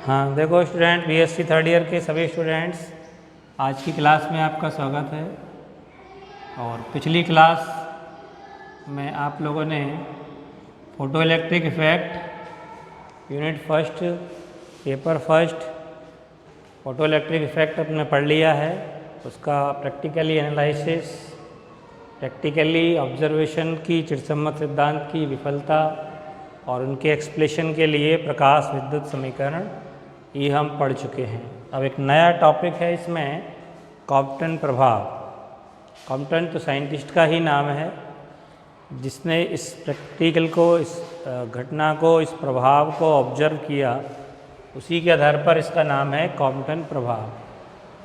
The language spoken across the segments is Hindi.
हाँ देखो स्टूडेंट, बीएससी थर्ड ईयर के सभी स्टूडेंट्स, आज की क्लास में आपका स्वागत है। और पिछली क्लास में आप लोगों ने photo electric effect unit first paper first photo electric effect अपने पढ़ लिया है। उसका प्रैक्टिकली एनालिसिस, प्रैक्टिकली ऑब्जर्वेशन की चिरसम्मत सिद्धांत की विफलता और उनके एक्सप्लेनेशन के लिए प्रकाश विद्युत समीकरण ये हम पढ़ चुके हैं। अब एक नया टॉपिक है इसमें, कॉम्पटन प्रभाव। कॉम्पटन तो साइंटिस्ट का ही नाम है जिसने इस प्रैक्टिकल को, इस घटना को, इस प्रभाव को ऑब्जर्व किया। उसी के आधार पर इसका नाम है कॉम्पटन प्रभाव।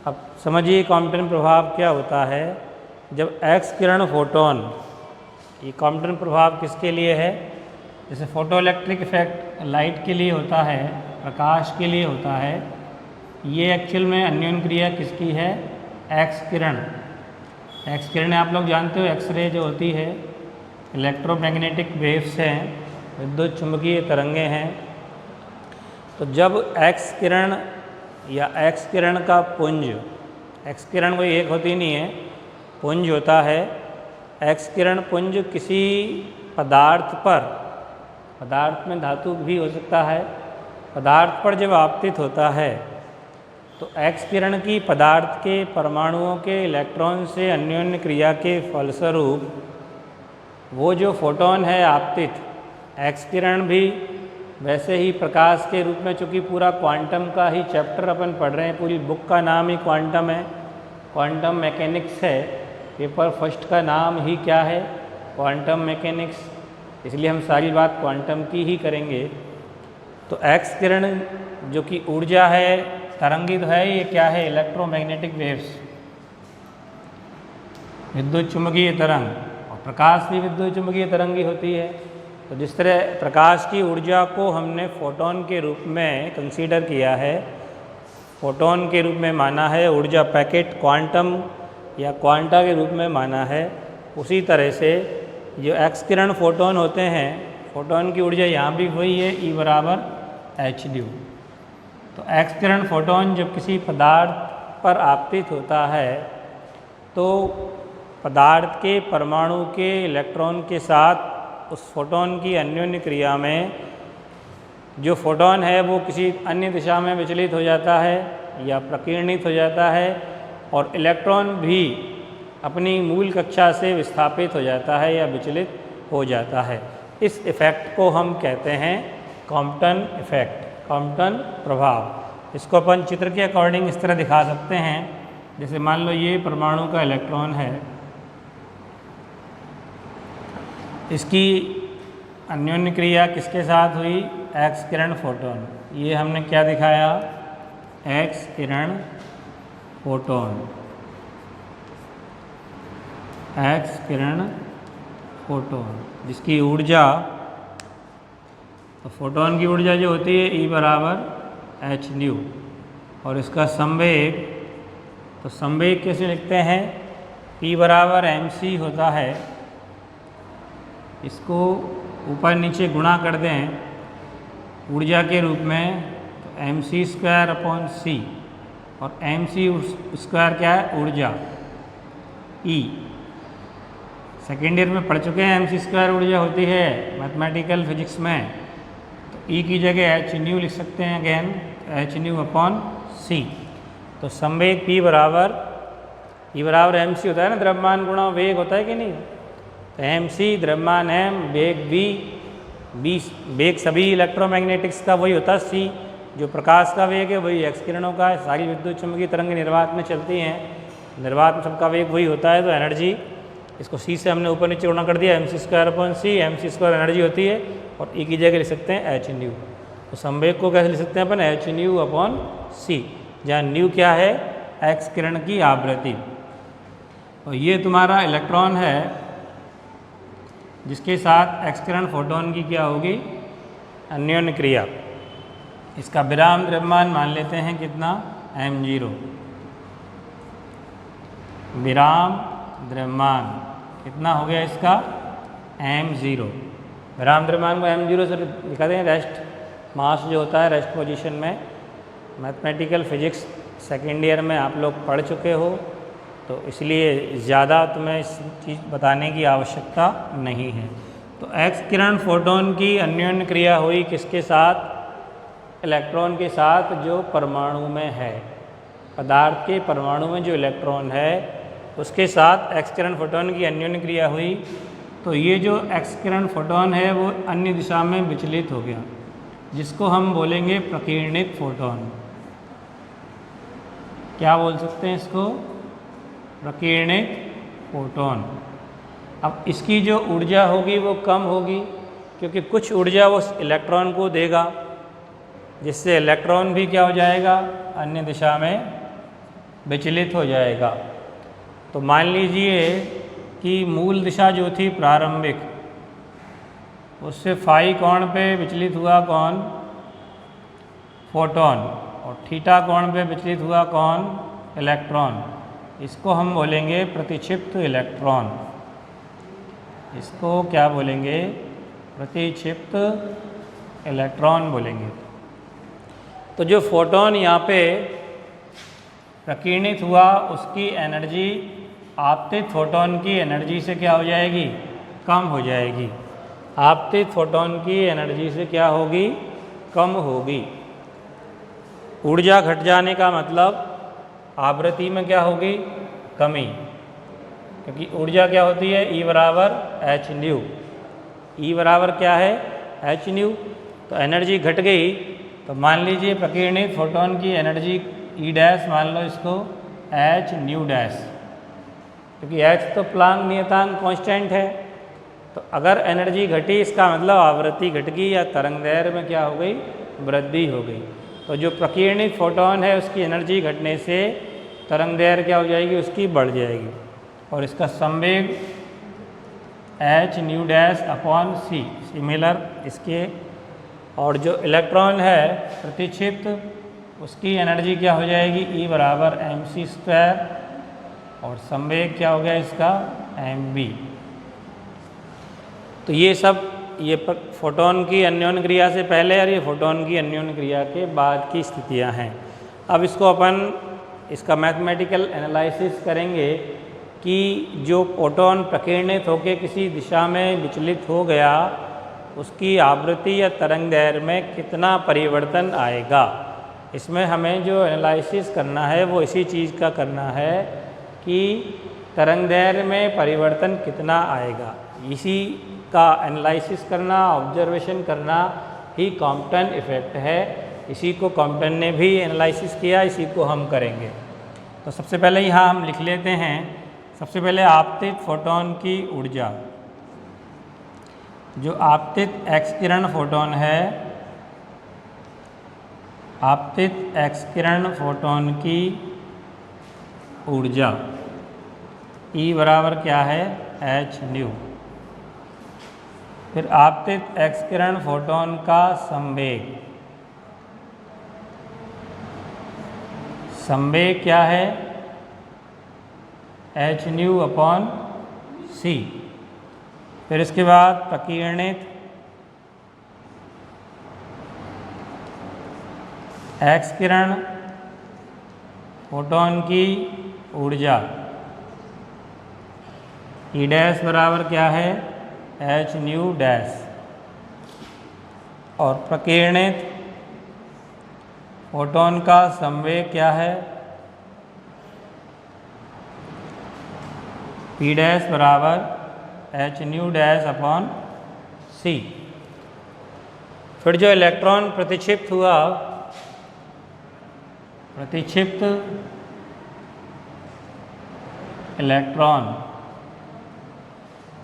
अब समझिए कॉम्पटन प्रभाव क्या होता है। जब एक्स किरण फोटोन, ये कॉम्पटन प्रभाव किसके लिए है? जैसे फोटो इलेक्ट्रिक इफेक्ट लाइट के लिए होता है, प्रकाश के लिए होता है। ये एक्चुअल में अन्योन क्रिया किसकी है? एक्स किरण। एक्स किरण आप लोग जानते हो, एक्सरे जो होती है इलेक्ट्रोमैग्नेटिक वेव्स हैं, विद्युत चुंबकीय तरंगे हैं। तो जब एक्स किरण या एक्स किरण का पुंज, एक्स किरण कोई एक होती नहीं है, पुंज होता है। एक्स किरण पुंज किसी पदार्थ पर, पदार्थ में धातु भी हो सकता है, पदार्थ पर जब आपतित होता है तो एक्स किरण की पदार्थ के परमाणुओं के इलेक्ट्रॉन से अन्योन्य क्रिया के फलस्वरूप वो जो फोटोन है आपतित, एक्स किरण भी वैसे ही प्रकाश के रूप में, चूँकि पूरा क्वांटम का ही चैप्टर अपन पढ़ रहे हैं, पूरी बुक का नाम ही क्वांटम है, क्वांटम मैकेनिक्स है। पेपर फर्स्ट का नाम ही क्या है? Quantum mechanics. इसलिए हम सारी बात क्वांटम की ही करेंगे। तो एक्स किरण जो कि ऊर्जा है, तरंगित है, ये क्या है? इलेक्ट्रोमैग्नेटिक वेव्स, विद्युत चुम्बकीय तरंग। और प्रकाश भी विद्युत चुम्बकीय तरंग ही होती है। तो जिस तरह प्रकाश की ऊर्जा को हमने फोटोन के रूप में कंसीडर किया है, फोटोन के रूप में माना है, ऊर्जा पैकेट क्वांटम या क्वांटा के रूप में माना है, उसी तरह से जो एक्स किरण फोटोन होते हैं, फोटोन की ऊर्जा यहाँ भी वही है, E बराबर एच ड्यू। तो एक्स किरण फोटोन जब किसी पदार्थ पर आपतित होता है तो पदार्थ के परमाणु के इलेक्ट्रॉन के साथ उस फोटोन की अन्योन्य क्रिया में जो फोटोन है वो किसी अन्य दिशा में विचलित हो जाता है या प्रकीर्णित हो जाता है, और इलेक्ट्रॉन भी अपनी मूल कक्षा से विस्थापित हो जाता है या विचलित हो जाता है। इस इफ़ेक्ट को हम कहते हैं कॉम्पटन इफ़ेक्ट, कॉम्पटन प्रभाव। इसको अपन चित्र के अकॉर्डिंग इस तरह दिखा सकते हैं। जैसे मान लो ये परमाणु का इलेक्ट्रॉन है, इसकी अन्योन्य क्रिया किसके साथ हुई? एक्स किरण फोटोन। ये हमने क्या दिखाया? एक्स किरण फोटोन, एक्स किरण फोटोन, जिसकी ऊर्जा, तो फोटोन की ऊर्जा जो होती है E बराबर एच न्यू, और इसका संवेग, तो संवेग कैसे लिखते हैं? P बराबर mc होता है। इसको ऊपर नीचे गुणा कर दें ऊर्जा के रूप में, तो mc स्क्वायर अपॉन c, और mc स्क्वायर क्या है? ऊर्जा E। सेकेंड ईयर में पढ़ चुके हैं mc स्क्वायर ऊर्जा होती है मैथमेटिकल फिजिक्स में। तो E की जगह एच न्यू लिख सकते हैं, अगेन एच न्यू अपॉन सी। तो संवेग P बराबर, E बराबर mc होता है ना, द्रव्यमान गुणा वेग होता है कि नहीं? तो mc द्रव्यमान m, वेग v, वेग सभी इलेक्ट्रोमैग्नेटिक्स का वही होता है c। जो प्रकाश का वेग है वही एक्स किरणों का है। सारी विद्युत चुम्बकीय तरंगें निर्वात में चलती हैं, निर्वात में सबका वेग वही होता है। तो एनर्जी, इसको c से हमने ऊपर नीचे गुणा कर दिया, mc square upon c, mc square energy होती है, और E की जगह लिख सकते हैं एच न्यू। तो संवेग को कैसे लिख सकते हैं अपन? एच न्यू अपॉन सी, जहाँ न्यू क्या है? एक्स किरण की आवृत्ति। और ये तुम्हारा इलेक्ट्रॉन है जिसके साथ एक्स किरण फोटोन की क्या होगी? अन्योन्य क्रिया। इसका विराम द्रव्यमान मान लेते हैं कितना? m0। विराम द्रव्यमान कितना हो गया इसका? m0। विराम द्रव्यमान को m0 से लिखा दें, रेस्ट मास जो होता है रेस्ट पोजीशन में, मैथमेटिकल फिजिक्स सेकेंड ईयर में आप लोग पढ़ चुके हो, तो इसलिए ज़्यादा तुम्हें इस चीज़ बताने की आवश्यकता नहीं है। तो एक्स किरण फोटोन की अन्योन्य क्रिया हुई किसके साथ? इलेक्ट्रॉन के साथ जो परमाणु में है। पदार्थ के परमाणु में जो इलेक्ट्रॉन है उसके साथ एक्स किरण फोटोन की अन्योन्य क्रिया हुई। तो ये जो एक्स किरण फोटोन है वो अन्य दिशा में विचलित हो गया, जिसको हम बोलेंगे प्रकीर्णित फोटोन। क्या बोल सकते हैं इसको? प्रकीर्णित फोटोन। अब इसकी जो ऊर्जा होगी वो कम होगी, क्योंकि कुछ ऊर्जा वो इलेक्ट्रॉन को देगा, जिससे इलेक्ट्रॉन भी क्या हो जाएगा? अन्य दिशा में विचलित हो जाएगा। तो मान लीजिए कि मूल दिशा जो थी प्रारंभिक, उससे फाई कोण पे विचलित हुआ कौन? फोटोन। और थीटा कोण पे विचलित हुआ कौन? इलेक्ट्रॉन। इसको हम बोलेंगे प्रतिक्षिप्त इलेक्ट्रॉन। इसको क्या बोलेंगे? प्रतिक्षिप्त इलेक्ट्रॉन बोलेंगे। तो जो फोटोन यहाँ पे प्रकीर्णित हुआ उसकी एनर्जी आपतित फोटोन की एनर्जी से क्या हो जाएगी? कम हो जाएगी। आपतित फोटोन की एनर्जी से क्या होगी? कम होगी। ऊर्जा घट जाने का मतलब आवृत्ति में क्या होगी? कमी। क्योंकि ऊर्जा क्या होती है? E बराबर एच न्यू। E बराबर क्या है? H new. तो एनर्जी घट गई, तो मान लीजिए प्रकीर्णित फोटोन की एनर्जी E डैश, मान लो इसको एच न्यू डैश, क्योंकि एच तो प्लांक नियतांक कांस्टेंट है। तो अगर एनर्जी घटी, इसका मतलब आवृत्ति घट गई या तरंगदैर्घ्य में क्या हो गई? वृद्धि हो गई। तो जो प्रकीर्णित फोटोन है उसकी एनर्जी घटने से तरंगदैर्घ्य क्या हो जाएगी? उसकी बढ़ जाएगी। और इसका संवेग h nu dash upon C similar इसके। और जो इलेक्ट्रॉन है प्रतिक्षिप्त, उसकी एनर्जी क्या हो जाएगी? E बराबर mc स्क्वायर, और संवेग क्या हो गया इसका? mv। तो ये सब ये फोटोन की अन्योन्य क्रिया से पहले और ये फोटोन की अन्योन्य क्रिया के बाद की स्थितियां हैं। अब इसको अपन इसका मैथमेटिकल एनालिसिस करेंगे कि जो फोटोन प्रकीर्णित होकर किसी दिशा में विचलित हो गया, उसकी आवृत्ति या तरंगदैर्घ्य में कितना परिवर्तन आएगा। इसमें हमें जो एनालिसिस करना है वो इसी चीज़ का करना है कि तरंगदैर्घ्य में परिवर्तन कितना आएगा। इसी का एनालिसिस करना, ऑब्जर्वेशन करना ही कॉम्पटन इफेक्ट है। इसी को कॉम्पटन ने भी एनालिसिस किया, इसी को हम करेंगे। तो सबसे पहले यहाँ हम लिख लेते हैं, सबसे पहले आपतित फोटोन की ऊर्जा। जो आपतित एक्स किरण फोटोन है, आपतित एक्स किरण फोटोन की ऊर्जा E बराबर क्या है? H new. फिर आपतित एक्स किरण फोटोन का संवेग, संवेग क्या है? एच न्यू अपॉन सी। फिर इसके बाद प्रकीर्णित एक्स किरण फोटोन की ऊर्जा E डैश बराबर क्या है? H nu dash. और प्रकीर्णित फोटोन का संवेग क्या है? P डैश बराबर एच न्यू डैश अपॉन सी। फिर जो इलेक्ट्रॉन प्रतिक्षिप्त हुआ, प्रतिक्षिप्त इलेक्ट्रॉन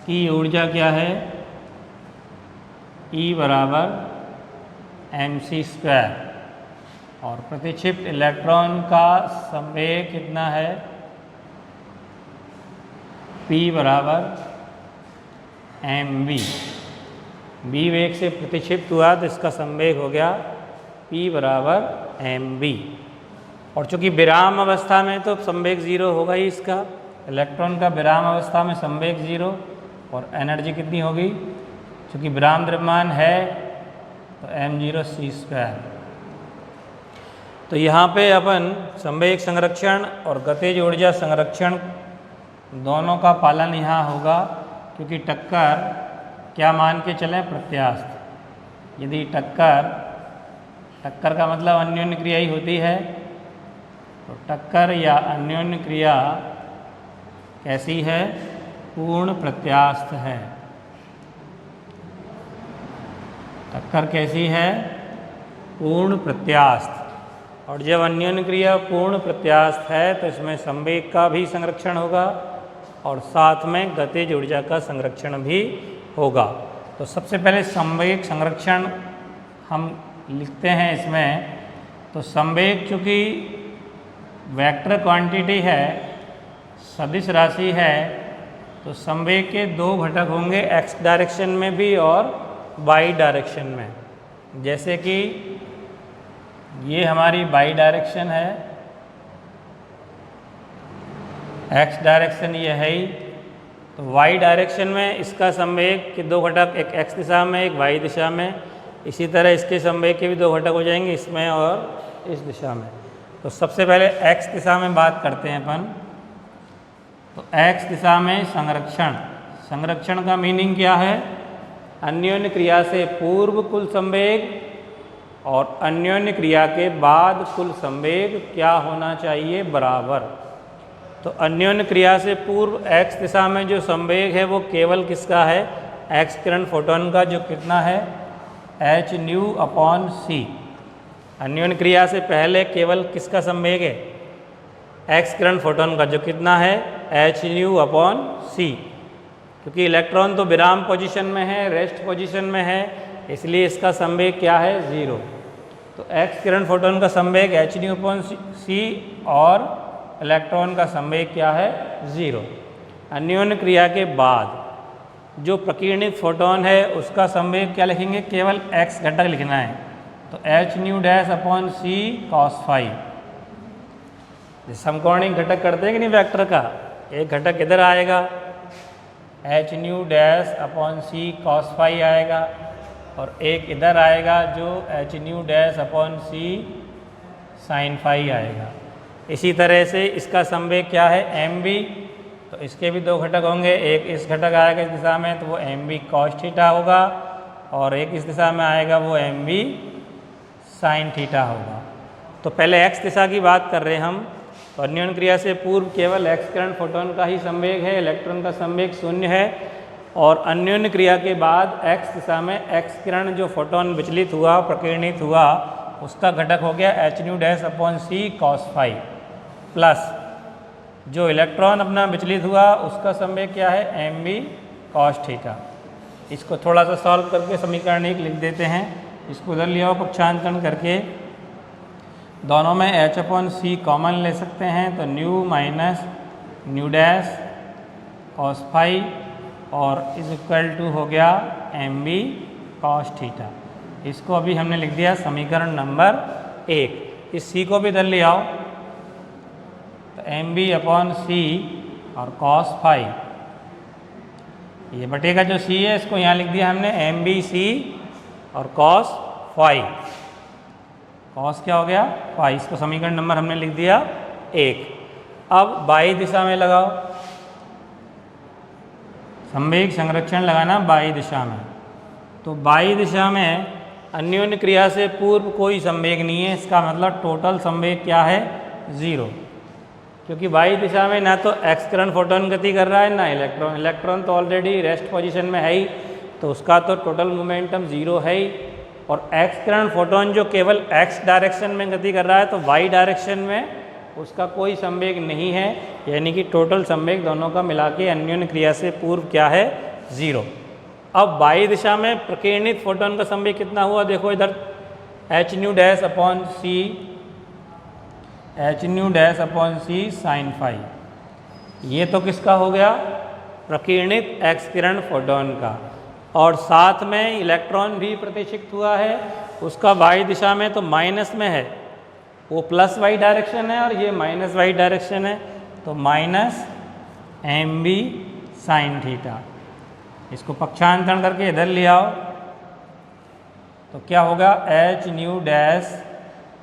की ऊर्जा क्या है? E बराबर mc स्क्वायर। और प्रतिक्षिप्त इलेक्ट्रॉन का संवेग कितना है? P बराबर mv। v वेग से प्रतिक्षिप्त हुआ तो इसका संवेग हो गया P बराबर mv। और चूंकि विराम अवस्था में तो संवेग जीरो होगा ही इसका, इलेक्ट्रॉन का विराम अवस्था में संवेग जीरो। और एनर्जी कितनी होगी? चूँकि विराम द्रव्यमान है तो m0 c स्क्वायर। तो यहाँ पे अपन संवेग संरक्षण और गतिज ऊर्जा संरक्षण दोनों का पालन यहाँ होगा, क्योंकि टक्कर क्या मान के चलें, प्रत्यास्थ। यदि टक्कर का मतलब अन्योन्य क्रिया ही होती है, तो टक्कर या अन्योन्य क्रिया कैसी है, पूर्ण प्रत्यास्थ है। टक्कर कैसी है, पूर्ण प्रत्यास्थ। और जब अन्योन्य क्रिया पूर्ण प्रत्यास्थ है तो इसमें संवेग का भी संरक्षण होगा और साथ में गतिज ऊर्जा का संरक्षण भी होगा। तो सबसे पहले संवेग संरक्षण हम लिखते हैं इसमें। तो संवेग चूँकि वेक्टर क्वांटिटी है, सदिश राशि है, तो संवेग के दो घटक होंगे, एक्स डायरेक्शन में भी और वाई डायरेक्शन में। जैसे कि ये हमारी वाई डायरेक्शन है, एक्स डायरेक्शन ये है ही, तो वाई डायरेक्शन में इसका संवेग के दो घटक, एक एक्स दिशा में एक वाई दिशा में। इसी तरह इसके संवेग के भी दो घटक हो जाएंगे, इसमें और इस दिशा में। तो सबसे पहले एक्स दिशा में बात करते हैं अपन। तो एक्स दिशा में संरक्षण का मीनिंग क्या है, अन्योन्य क्रिया से पूर्व कुल संवेग और अन्योन्य क्रिया के बाद कुल संवेग क्या होना चाहिए, बराबर। तो अन्योन्य क्रिया से पूर्व एक्स दिशा में जो संवेग है वो केवल किसका है, एक्स किरण फोटोन का, जो कितना है, एच न्यू अपॉन सी। अन्योन्य क्रिया से पहले केवल किसका संवेग है, एक्स किरण फोटोन का, जो कितना है, एच न्यू अपॉन सी। क्योंकि इलेक्ट्रॉन तो विराम पोजीशन में है, रेस्ट पोजीशन में है, इसलिए इसका संवेग क्या है, 0। तो एक्स किरण फोटोन का संवेग एच न्यू अपॉन सी और इलेक्ट्रॉन का संवेग क्या है, 0। अन्योन्य क्रिया के बाद जो प्रकीर्णित फोटोन है उसका संवेग क्या लिखेंगे, केवल एक्स घटक लिखना है। तो एच न्यू डैश अपॉन सी कॉस फाई। समकोणिक घटक करते हैं कि नहीं वेक्टर का, एक घटक इधर आएगा, एच न्यू डैश अपॉन सी कॉस फाई आएगा, और एक इधर आएगा जो H nu dash upon C sine phi आएगा। इसी तरह से इसका संवेग क्या है, एम बी। तो इसके भी दो घटक होंगे, एक इस घटक आएगा इस दिशा में, तो वो एम बी कॉस थीटा होगा, और एक इस दिशा में आएगा वो एम बी साइन थीटा होगा। तो पहले एक्स दिशा की बात कर रहे हैं हम। तो अन्योन्य क्रिया से पूर्व केवल एक्स किरण फोटोन का ही संवेग है, इलेक्ट्रॉन का संवेग 0 है। और अन्योन्य क्रिया के बाद एक्स दिशा में एक्स किरण जो फोटोन विचलित हुआ, प्रकीर्णित हुआ, उसका घटक हो गया एच न्यू डैश अपॉन सी कॉस फाई, प्लस जो इलेक्ट्रॉन अपना विचलित हुआ उसका संवेग क्या है, एम बी कॉस थीटा। इसको थोड़ा सा सॉल्व करके समीकरण 1 लिख देते हैं। इसको उधर लिया हो पक्षांतरण करके, दोनों में एच अपॉन सी कॉमन ले सकते हैं, तो nu minus nu dash cos phi और इज इक्वल टू हो गया एम बी कॉस थीटा। इसको अभी हमने लिख दिया समीकरण नंबर 1। इस सी को भी इधर ले आओ, तो एम बी अपॉन सी और कॉस फाई, ये बटे का जो सी है इसको यहाँ लिख दिया हमने एम बी सी और कॉस फाई। कॉस क्या हो गया, फाई। इसको समीकरण नंबर हमने लिख दिया 1। अब बाई दिशा में लगाओ, संवेग संरक्षण लगाना बाई दिशा में। तो बाई दिशा में अन्योन्य क्रिया से पूर्व कोई संवेग नहीं है, इसका मतलब टोटल संवेग क्या है, 0। क्योंकि बाई दिशा में ना तो एक्स किरण फोटोन गति कर रहा है ना इलेक्ट्रॉन। इलेक्ट्रॉन तो ऑलरेडी रेस्ट पोजीशन में है ही, तो उसका तो टोटल मोमेंटम 0 है ही। और एक्स किरण फोटोन जो केवल एक्स डायरेक्शन में गति कर रहा है, तो वाई डायरेक्शन में उसका कोई संवेग नहीं है, यानी कि टोटल संवेग दोनों का मिला के अन्योन्य क्रिया से पूर्व क्या है, 0। अब बाई दिशा में प्रकीर्णित फोटोन का संवेग कितना हुआ, देखो इधर एच न्यू डैश अपॉन सी, H nu dash upon C sine phi. ये तो किसका हो गया, प्रकीर्णित एक्स किरण फोटोन का। और साथ में इलेक्ट्रॉन भी प्रतिक्षिप्त हुआ है, उसका वाई दिशा में तो माइनस में है, वो प्लस वाई डायरेक्शन है और ये माइनस वाई डायरेक्शन है, तो minus M B sine theta. इसको पक्षांतरण करके इधर ले आओ, तो क्या होगा, एच न्यू डैश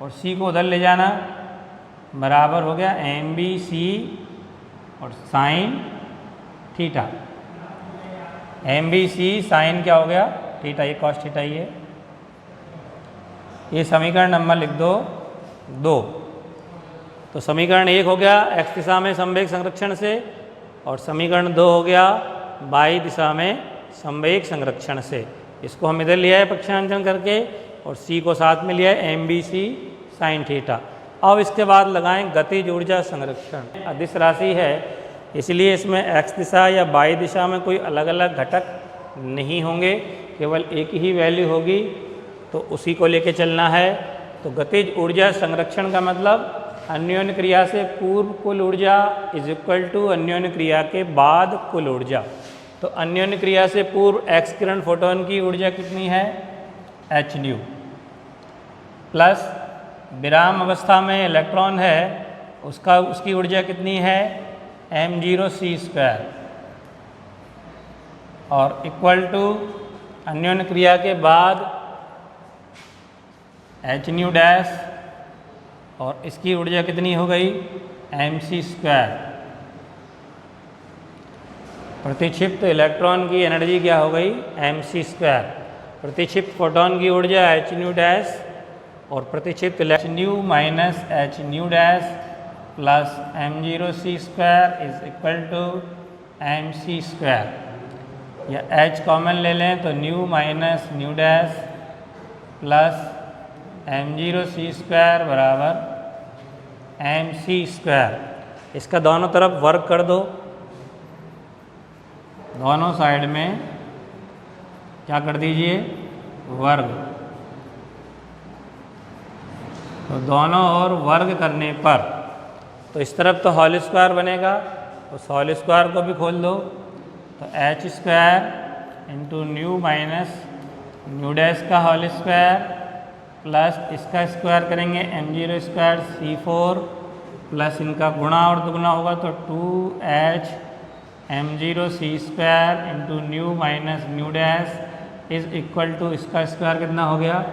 और सी को उधर ले जाना, बराबर हो गया एम बी सी और sine theta. M B C sine क्या हो गया थीटा, ये कॉस थीटा ही है। ये समीकरण नंबर लिख दो 2। तो समीकरण 1 हो गया x दिशा में संवेग संरक्षण से, और समीकरण 2 हो गया y दिशा में संवेग संरक्षण से। इसको हम इधर लिया है पक्षांतरण करके, और c को साथ में लिया है M B C sine theta. अब इसके बाद लगाएं गतिज ऊर्जा संरक्षण। अदिश राशि है इसलिए इसमें x दिशा या y दिशा में कोई अलग अलग घटक नहीं होंगे, केवल एक ही वैल्यू होगी, तो उसी को लेके चलना है। तो गतिज ऊर्जा संरक्षण का मतलब अन्योन्य क्रिया से पूर्व कुल ऊर्जा इज इक्वल टू अन्योन्य क्रिया के बाद कुल ऊर्जा। तो अन्योन्य क्रिया से पूर्व एक्स किरण फोटोन की ऊर्जा कितनी है एच न्यू, प्लस विराम अवस्था में इलेक्ट्रॉन है उसकी ऊर्जा कितनी है एम जीरो सी स्क्वायर, और इक्वल टू अन्योन्य क्रिया के बाद एच न्यू डैश, और इसकी ऊर्जा कितनी हो गई एम सी स्क्वायर। प्रतिक्षिप्त इलेक्ट्रॉन की एनर्जी क्या हो गई एम सी स्क्वायर। प्रतिक्षिप्त फोटोन की ऊर्जा एच न्यू डैश, और प्रतिक्षिप्त H nu minus H nu dash plus M zero C square is equal to M C square. या एच कॉमन ले लें तो nu minus nu dash plus M zero C square बराबर एम सी स्क्वायर। इसका दोनों तरफ वर्ग कर दो, दोनों साइड में क्या कर दीजिए वर्ग। तो दोनों ओर वर्ग करने पर तो इस तरफ तो होल स्क्वायर बनेगा, उस होल स्क्वायर को भी खोल दो, तो h square into nu minus nu dash का होल स्क्वायर प्लस इसका स्क्वायर करेंगे M zero square C four, plus इनका गुणा और दुगुना होगा तो 2h M zero C square into nu minus nu dash is equal to इसका स्क्वायर कितना हो गया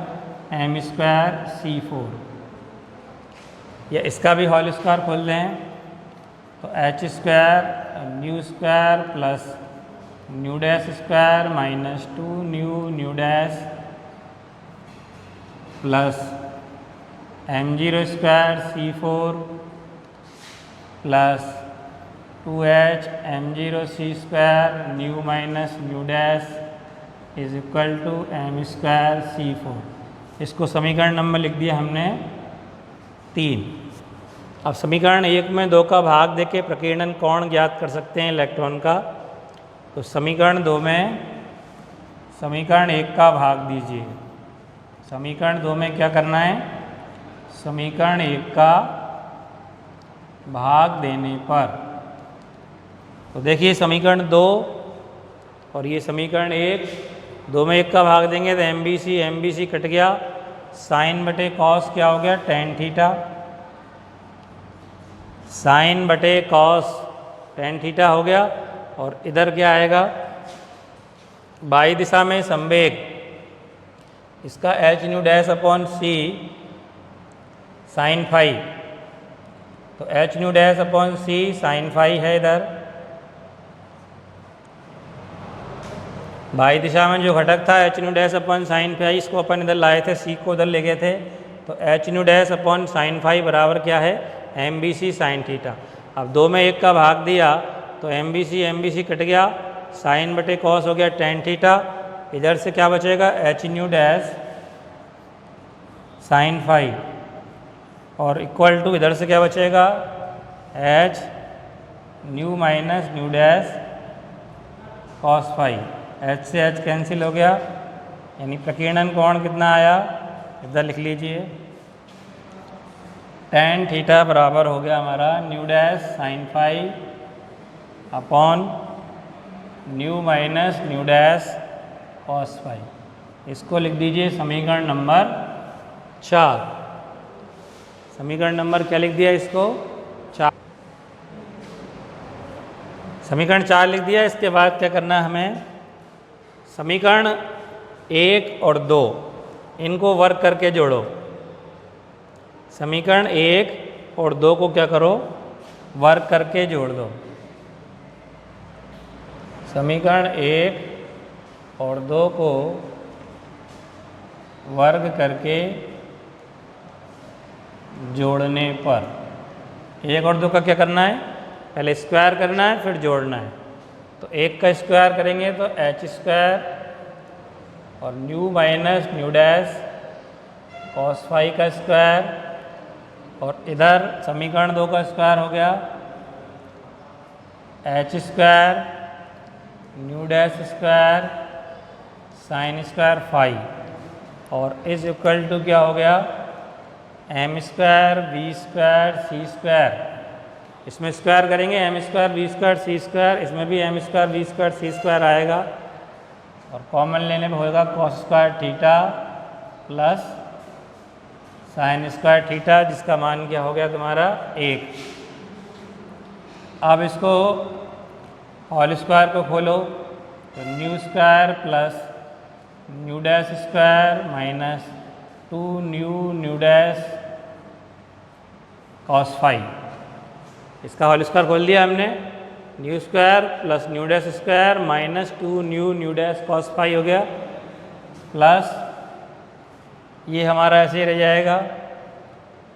एम स्क्वायर सी फोर। या इसका भी होल स्क्वायर खोल दें तो h square nu square plus nu dash square minus 2 nu dash plus M zero square C four plus 2h M zero C square nu minus nu dash is equal to M square C four. इसको समीकरण नंबर लिख दिया हमने 3। अब समीकरण 1 में 2 का भाग देके प्रकीर्णन कोण ज्ञात कर सकते हैं इलेक्ट्रॉन का। तो समीकरण 2 में समीकरण 1 का भाग दीजिए। समीकरण 2 में क्या करना है समीकरण 1 का भाग देने पर तो देखिए समीकरण 2 और ये समीकरण 1, 2 में 1 का भाग देंगे तो एम बी सी कट गया, साइन बटे कॉस क्या हो गया टेन थीटा, साइन बटे कॉस टेन थीटा हो गया। और इधर क्या आएगा बाई दिशा में संवेग इसका h nu dash upon C sine phi, तो h nu dash upon C sine phi है। इधर बाई दिशा में जो घटक था h nu dash upon sine phi, इसको अपन इधर लाए थे, सी को उधर ले गए थे, तो h nu dash upon sine phi बराबर क्या है M B C sine theta. अब 2 में 1 का भाग दिया तो एम बी सी कट गया, साइन बटे कॉस हो गया टेन थीटा, इधर से क्या बचेगा h nu dash sine phi, और इक्वल टू इधर से क्या बचेगा h nu minus nu dash cos phi. H से एच कैंसिल हो गया, यानी प्रकीर्णन कोण कितना आया इधर लिख लीजिए टेन थीटा बराबर हो गया हमारा nu dash sine phi upon nu minus nu dash cos phi. इसको लिख दीजिए समीकरण नंबर 4। समीकरण नंबर क्या लिख दिया इसको 4, समीकरण 4 लिख दिया। इसके बाद क्या करना है हमें समीकरण 1 और 2 इनको वर्ग करके जोड़ो। समीकरण 1 और 2 को क्या करो, वर्ग करके जोड़ दो। समीकरण 1 और 2 को वर्ग करके जोड़ने पर 1 और 2 का क्या करना है, पहले स्क्वायर करना है फिर जोड़ना है। तो 1 का स्क्वायर करेंगे तो एच स्क्वायर और nu minus nu dash cos phi का स्क्वायर, और इधर समीकरण 2 का स्क्वायर हो गया h square nu dash square sine square phi, और इज इक्वल टू क्या हो गया, M square B square C square. इसमें स्क्वायर करेंगे M square B square C square, इसमें भी M square B square C square आएगा, और कॉमन लेने में होएगा cos square theta plus sine square theta, जिसका मान क्या हो गया तुम्हारा 1। अब इसको होल स्क्वायर को खोलो तो nu square plus nu dash square minus 2 nu dash cos phi. इसका होल स्क्वायर खोल दिया हमने, nu square plus nu dash square minus 2 nu dash cos phi हो गया, प्लस ये हमारा ऐसे ही रह जाएगा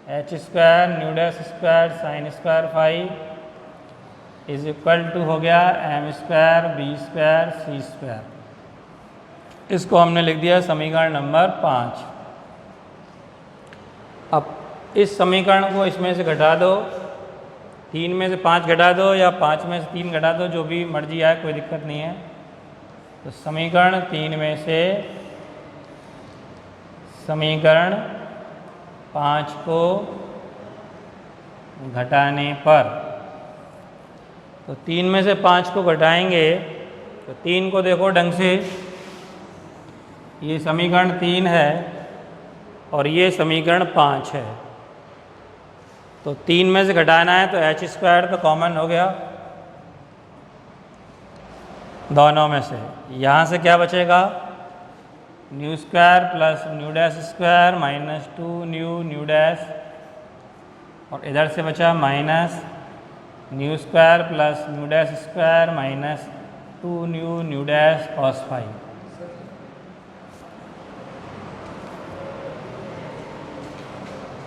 H square nu dash square sine square phi is equal to हो गया M square B square C square. इसको हमने लिख दिया समीकरण नंबर 5। अब इस समीकरण को इसमें से घटा दो, 3 में से 5 घटा दो या 5 में से 3 घटा दो, जो भी मर्जी आए कोई दिक्कत नहीं है। तो समीकरण 3 में से समीकरण 5 को घटाने पर, तो 3 में से 5 को घटाएंगे तो 3 को देखो ढंग से, ये समीकरण 3 है और ये समीकरण 5 है। तो 3 में से घटाना है तो एच स्क्वायर तो कॉमन हो गया दोनों में से, यहाँ से क्या बचेगा, nu square plus nu dash square minus 2 nu dash, और इधर से बचा minus nu square plus nu dash square minus 2 nu dash cos phi.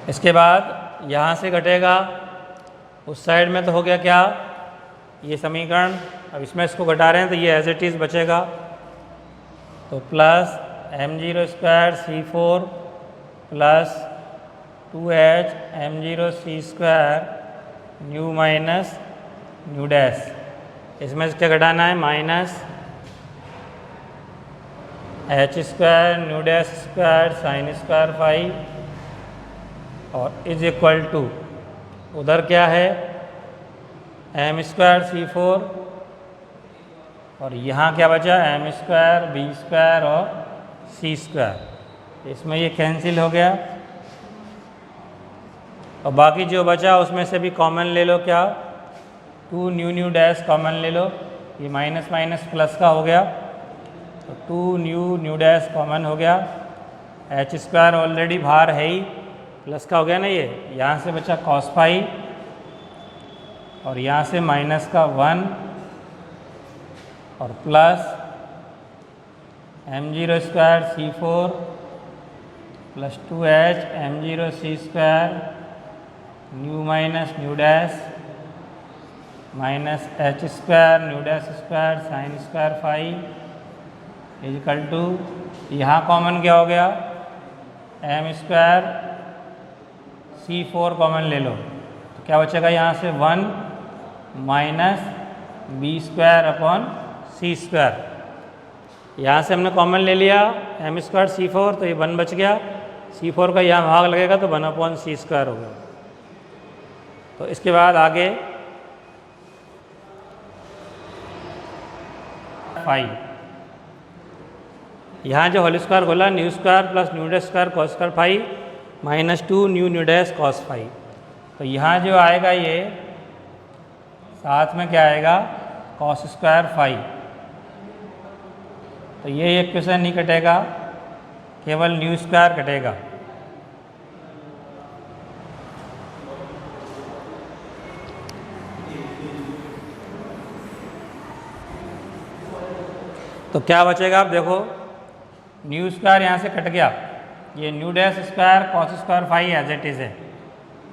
इसके बाद यहाँ से घटेगा, उस साइड में तो हो गया क्या, ये समीकरण, अब इसमें इसको घटा रहे हैं तो ये एज इट इज़ बचेगा, तो plus m0 square c4 plus 2h m0 c square nu minus nu dash, इसमें से क्या घटाना है, minus h square nu dash square sine square phi, और इज इक्वल टू उधर क्या है m स्क्वायर c4, और यहाँ क्या बचा m स्क्वायर बी स्क्वायर और सी स्क्वायर, इसमें ये कैंसिल हो गया, और बाकी जो बचा उसमें से भी कॉमन ले लो, क्या 2 न्यू डैश कॉमन ले लो, ये माइनस माइनस प्लस का हो गया, तो 2 न्यू डैश कॉमन हो गया, एच स्क्वायर ऑलरेडी बाहर है ही, प्लस का हो गया ना ये, यहाँ से बचा कॉस फाई, और यहाँ से माइनस का 1 और plus m0 square c4 plus 2h m0 c square nu minus nu dash minus h square nu dash square sine square phi is equal to, यहाँ कॉमन क्या हो गया, m स्क्वायर c4 कॉमन ले लो, तो क्या बचेगा यहाँ से 1 minus B square upon C square, यहाँ से हमने कॉमन ले लिया एम स्क्वायर c4, तो ये 1 बच गया, c4 का यहाँ भाग लगेगा तो 1 अपॉन सी स्क्वायर होगा। तो इसके बाद आगे फाई, यहाँ जो होल स्क्वायर बोला nu square plus nu dash square cos square phi minus 2 nu dash cos phi, तो यहाँ जो आएगा ये साथ में क्या आएगा, कॉस स्क्वायर फाई, तो ये इक्वेशन नहीं कटेगा, केवल न्यू स्क्वायर कटेगा। तो क्या बचेगा, आप देखो न्यू स्क्वायर यहाँ से कट गया, ये nu dash square cos square phi as it is है,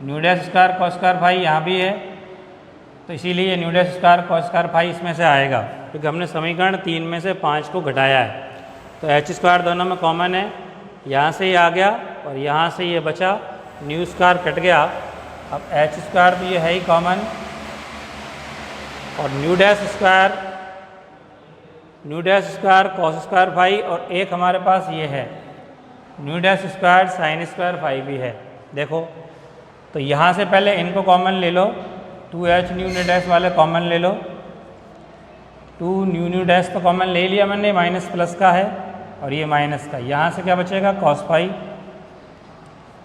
nu dash square cos square phi यहाँ भी है, तो इसीलिए nu dash square cos square phi इसमें से आएगा, क्योंकि हमने समीकरण 3 में से 5 को घटाया है। तो एच स्क्वायर दोनों में कॉमन है, यहाँ से ये आ गया और यहाँ से ये बचा, न्यू स्क्वायर कट गया, अब एच स्क्वायर तो ये है ही कॉमन, और nu dash square cos square phi, और एक हमारे पास ये है nu dash square sine square phi भी है। देखो तो यहाँ से पहले इनको कॉमन ले लो, 2h न्यू डैश वाले कॉमन ले लो, 2 न्यू डैश तो कॉमन ले लिया मैंने, माइनस प्लस का है और ये माइनस का, यहाँ से क्या बचेगा कॉस फाई,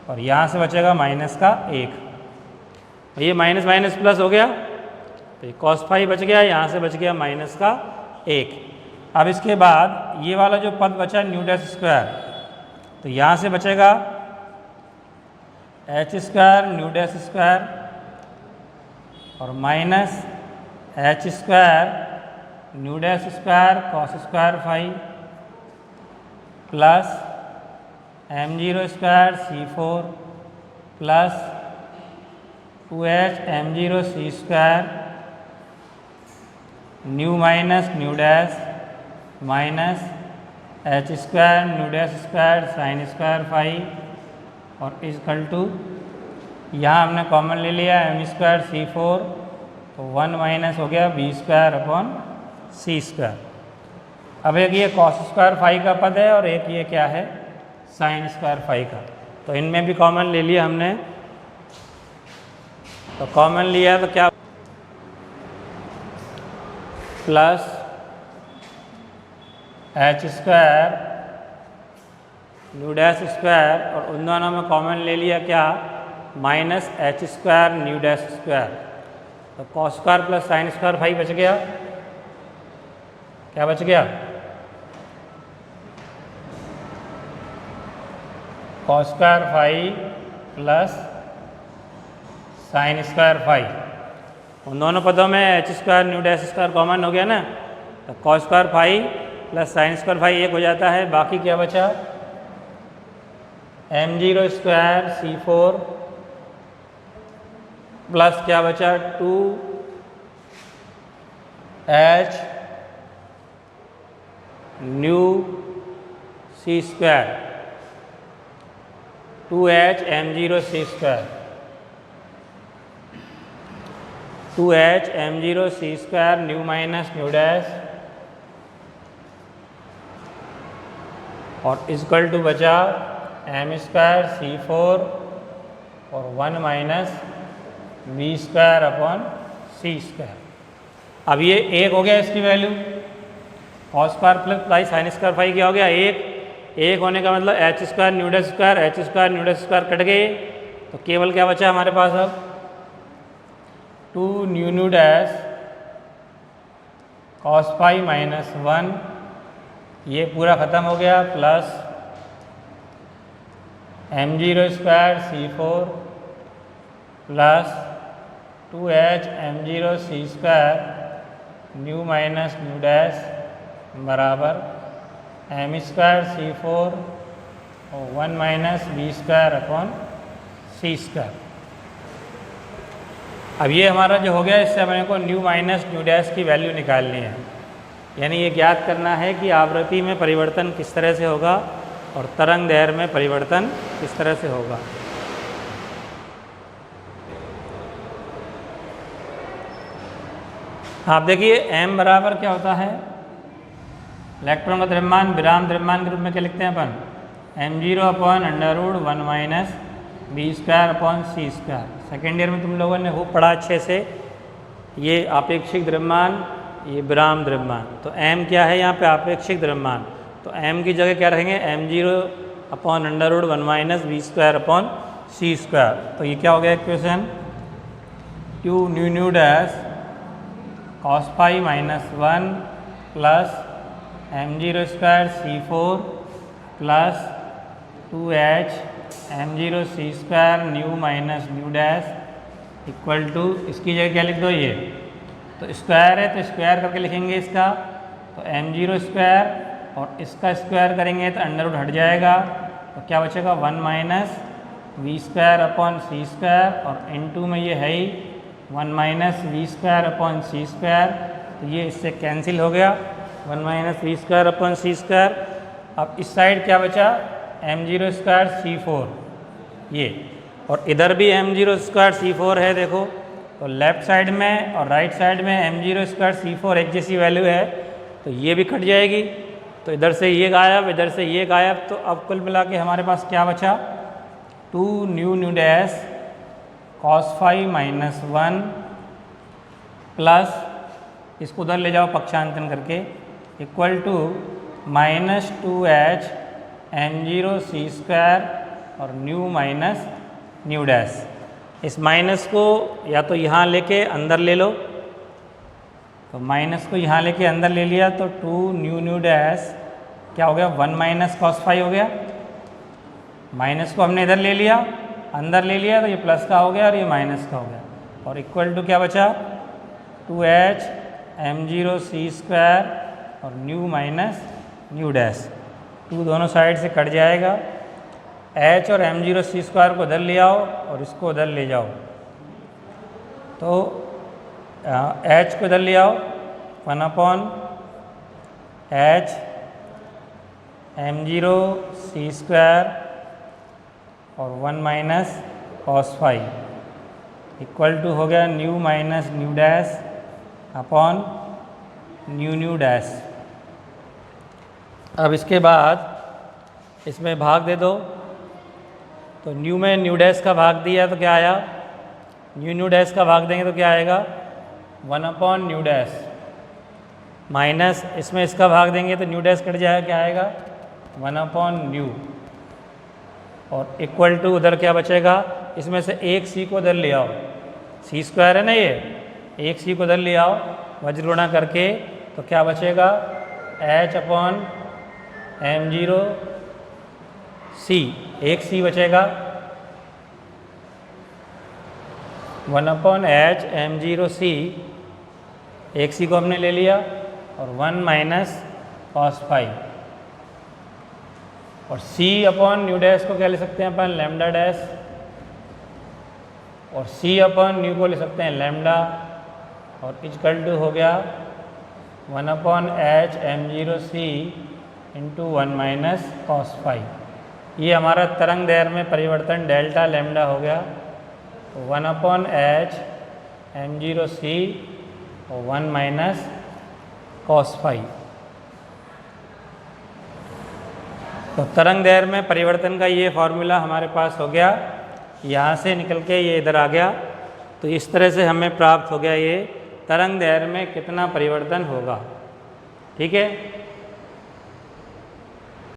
और यहाँ से बचेगा माइनस का 1, और ये माइनस माइनस प्लस हो गया, तो ये कॉस फाई बच गया, यहाँ से बच गया माइनस का 1। अब इसके बाद ये वाला जो पद बचा न्यू डैश स्क्वायर, तो यहाँ से बचेगा H square nu dash square और minus H square nu dash square cos square phi plus m0 square c4 plus 2h m0 c square nu minus nu dash minus H square nu dash square sine square phi, और इक्वल टू यहाँ हमने कॉमन ले लिया m स्क्वायर c4, तो 1 माइनस हो गया b square upon c square. अब एक ये कॉस स्क्वायर फाई का पद है और एक ये क्या है साइन स्क्वायर फाई का, तो इनमें भी कॉमन ले लिया हमने, तो कॉमन लिया तो क्या plus H square nu dash square, और उन दोनों में कॉमन ले लिया क्या minus H square nu dash square, तो cos square plus sine square phi बच गया, क्या बच गया cos square phi plus sine square phi, उन दोनों पदों में H square nu dash square common हो गया ना, तो cos square phi plus sine square phi एक हो जाता है, बाकी क्या बचा m0 स्क्वायर c4 प्लस क्या बचा 2h nu c square 2h m0 c square 2h m0 c square nu minus nu dash, और इक्वल टू बचा m स्क्वायर c4 और 1 minus b square upon c square. अब ये एक हो गया इसकी value, cos square plus sine square phi क्या हो गया एक होने का मतलब H square nu dash square H square nu dash square cut गए, तो केवल क्या बचा हमारे पास अब 2 nu dash cos phi minus 1, ये पूरा ख़त्म हो गया, plus m0 square c4 plus 2h m0 c square nu minus nu dash बराबर m स्क्वायर c4 और 1 minus b square upon c square. अब ये हमारा जो हो गया, इससे हमें को न्यू माइनस न्यू डैश की वैल्यू निकालनी है, यानी ये ज्ञात करना है कि आवृत्ति में परिवर्तन किस तरह से होगा और तरंग दैर्घ्य में परिवर्तन किस तरह से होगा। आप देखिए m बराबर क्या होता है, इलेक्ट्रॉन का द्रव्यमान विराम द्रव्यमान के रूप में क्या लिखते हैं अपन m0 upon √1 minus b square upon c square. Second year में तुम लोगों ने खूब पढ़ा अच्छे से, ये आपेक्षिक द्रव्यमान ये विराम द्रव्यमान, तो m क्या है यहाँ पे आपेक्षिक द्रव्यमान, तो m की जगह क्या रहेंगे m0 upon √1 minus b square upon c square. तो ये क्या हो गया equation 2 nu dash cos phi minus 1 plus m0 square c4 plus 2h m0 c square nu minus nu dash equal to, इसकी जगह क्या लिख दो ये तो स्क्वायर है तो स्क्वायर करके लिखेंगे इसका, तो m0 स्क्वायर और इसका स्क्वायर करेंगे तो अंडर रूट हट जाएगा, तो क्या बचेगा 1 minus V square upon C square, और इनटू में ये है ही 1 minus V square upon C square, तो ये इससे कैंसिल हो गया 1 minus V square upon C square. अब इस साइड क्या बचा m0 स्क्वायर c4 ये, और इधर भी m0 स्क्वायर c4 है देखो, तो लेफ्ट साइड में और राइट साइड में m0 स्क्वायर c4 एक जैसी वैल्यू है, तो ये भी कट जाएगी, तो इधर से ये गायब, इधर से ये गायब, तो अब कुल मिला के हमारे पास क्या बचा 2 nu dash cos phi minus 1 plus इसको उधर ले जाओ पक्षांतन करके equal to minus 2h m0 c square और न्यू माइनस न्यू डैश। इस माइनस को या तो यहाँ लेके अंदर ले लो, तो माइनस को यहाँ लेके अंदर ले लिया तो 2 न्यू डैश क्या हो गया 1 माइनस कॉस फाई हो गया, माइनस को हमने इधर ले लिया अंदर ले लिया तो ये प्लस का हो गया और ये माइनस का हो गया, और इक्वल टू क्या बचा 2h m0 c स्क्वायर और न्यू माइनस न्यू डैश। 2 दोनों साइड से कट जाएगा, h और m0 c स्क्वायर को इधर ले आओ और इसको उधर ले जाओ, तो h को इधर ले आओ 1 upon h m0 c square और 1 minus cos phi equal to हो गया nu minus nu dash upon nu dash. अब इसके बाद इसमें भाग दे दो, तो न्यू में न्यू डैश का भाग दिया तो क्या आया, न्यू डैश का भाग देंगे तो क्या आएगा 1 अपॉन न्यू डैश, माइनस इसमें इसका भाग देंगे तो न्यू डैश कट जाएगा, क्या आएगा 1 अपॉन न्यू, और इक्वल टू उधर क्या बचेगा, इसमें से एक सी को उधर ले आओ, सी स्क्वायर है ना ये, एक सी को उधर ले आओ वज्र गुणा करके, तो क्या बचेगा h अपॉन m0 c, एक सी बचेगा 1 अपॉन h m0 c, एक सी को हमने ले लिया और 1 माइनस कॉस फाई, और c अपॉन न्यू डैश को क्या ले सकते हैं अपन लैम्डा डैश, और c अपॉन न्यू को ले सकते हैं लैम्डा, और इक्वल टू हो गया 1 upon h m0 c into 1 minus cos phi. ये हमारा तरंग दैर्घ्य में परिवर्तन डेल्टा लैम्डा हो गया, तो 1 अपॉन h m0 c और 1 माइनस कॉस फाई। तो तरंग दैर्घ्य में परिवर्तन का ये फॉर्मूला हमारे पास हो गया, यहाँ से निकल के ये इधर आ गया, तो इस तरह से हमें प्राप्त हो गया ये तरंग दैर्घ्य में कितना परिवर्तन होगा। ठीक है।